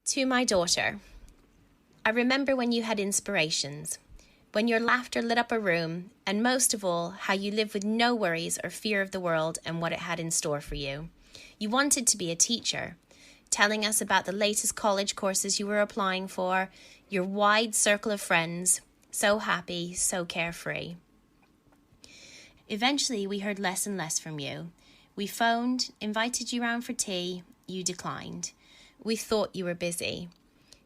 To my daughter, I remember when you had inspirations, when your laughter lit up a room, and most of all, how you lived with no worries or fear of the world and what it had in store for you. You wanted to be a teacher, telling us about the latest college courses you were applying for, your wide circle of friends, so happy, so carefree. Eventually, we heard less and less from you. We phoned, invited you round for tea, you declined. We thought you were busy.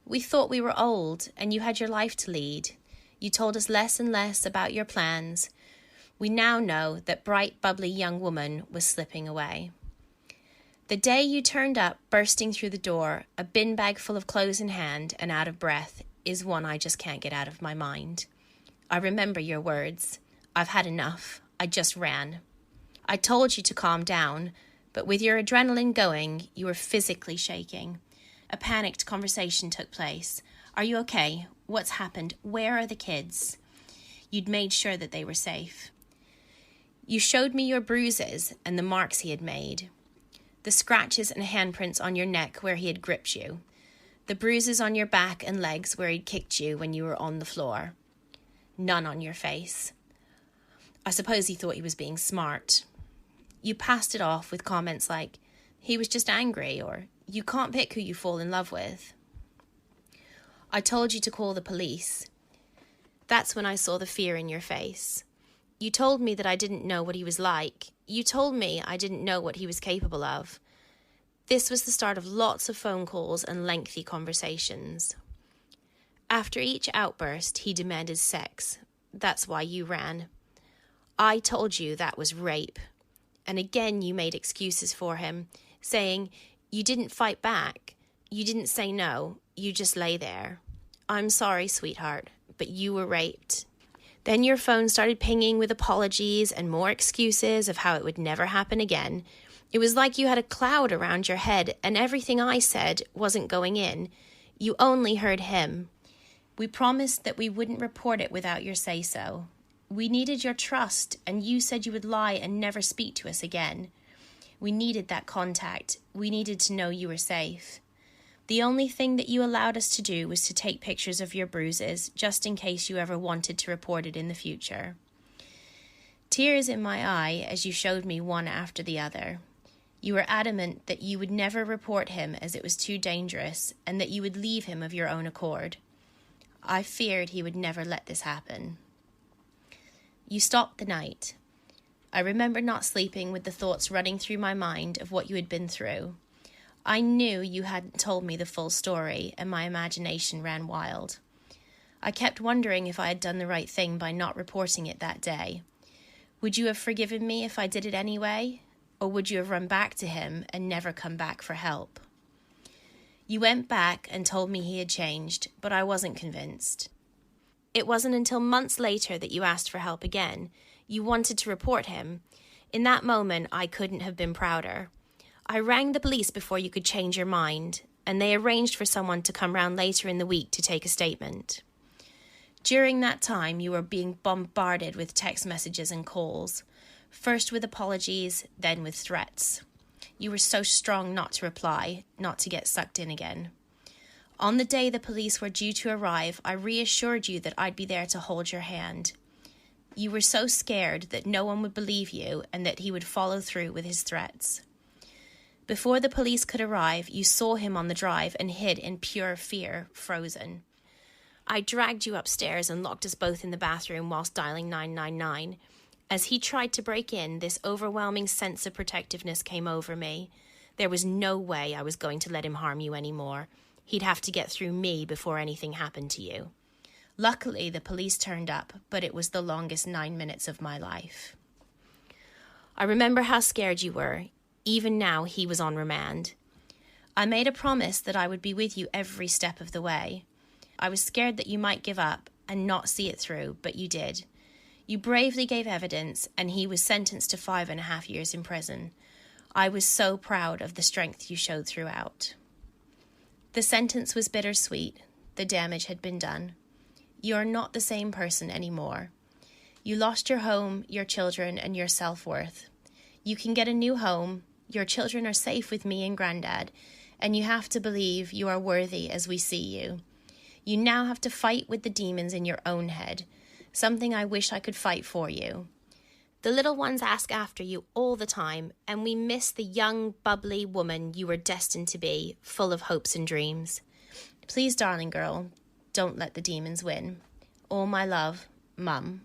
We thought we were old and you had your life to lead. You told us less and less about your plans. We now know that bright, bubbly young woman was slipping away. The day you turned up, bursting through the door, a bin bag full of clothes in hand and out of breath, is one I just can't get out of my mind. I remember your words. I've had enough. I just ran. I told you to calm down, but with your adrenaline going, you were physically shaking. A panicked conversation took place. Are you okay? What's happened? Where are the kids? You'd made sure that they were safe. You showed me your bruises and the marks he had made. The scratches and handprints on your neck where he had gripped you. The bruises on your back and legs where he'd kicked you when you were on the floor. None on your face. I suppose he thought he was being smart. You passed it off with comments like, he was just angry, or you can't pick who you fall in love with. I told you to call the police. That's when I saw the fear in your face. You told me that I didn't know what he was like. You told me I didn't know what he was capable of. This was the start of lots of phone calls and lengthy conversations. After each outburst, he demanded sex. That's why you ran. I told you that was rape. And again you made excuses for him, saying, you didn't fight back. You didn't say no. You just lay there. I'm sorry, sweetheart, but you were raped. Then your phone started pinging with apologies and more excuses of how it would never happen again. It was like you had a cloud around your head and everything I said wasn't going in. You only heard him. We promised that we wouldn't report it without your say-so. We needed your trust, and you said you would lie and never speak to us again. We needed that contact. We needed to know you were safe. The only thing that you allowed us to do was to take pictures of your bruises, just in case you ever wanted to report it in the future. Tears in my eye as you showed me one after the other. You were adamant that you would never report him as it was too dangerous, and that you would leave him of your own accord. I feared he would never let this happen. You stopped the night. I remember not sleeping with the thoughts running through my mind of what you had been through. I knew you hadn't told me the full story, and my imagination ran wild. I kept wondering if I had done the right thing by not reporting it that day. Would you have forgiven me if I did it anyway? Or would you have run back to him and never come back for help? You went back and told me he had changed, but I wasn't convinced. It wasn't until months later that you asked for help again. You wanted to report him. In that moment, I couldn't have been prouder. I rang the police before you could change your mind, and they arranged for someone to come round later in the week to take a statement. During that time, you were being bombarded with text messages and calls, first with apologies, then with threats. You were so strong not to reply, not to get sucked in again. On the day the police were due to arrive, I reassured you that I'd be there to hold your hand. You were so scared that no one would believe you and that he would follow through with his threats. Before the police could arrive, you saw him on the drive and hid in pure fear, frozen. I dragged you upstairs and locked us both in the bathroom whilst dialing 999. As he tried to break in, this overwhelming sense of protectiveness came over me. There was no way I was going to let him harm you anymore. He'd have to get through me before anything happened to you. Luckily, the police turned up, but it was the longest 9 minutes of my life. I remember how scared you were. Even now, he was on remand. I made a promise that I would be with you every step of the way. I was scared that you might give up and not see it through, but you did. You bravely gave evidence, and he was sentenced to 5.5 years in prison. I was so proud of the strength you showed throughout. The sentence was bittersweet. The damage had been done. You are not the same person anymore. You lost your home, your children, and your self-worth. You can get a new home. Your children are safe with me and Granddad, and you have to believe you are worthy as we see you. You now have to fight with the demons in your own head, something I wish I could fight for you. The little ones ask after you all the time, and we miss the young, bubbly woman you were destined to be, full of hopes and dreams. Please, darling girl, don't let the demons win. All my love, Mum.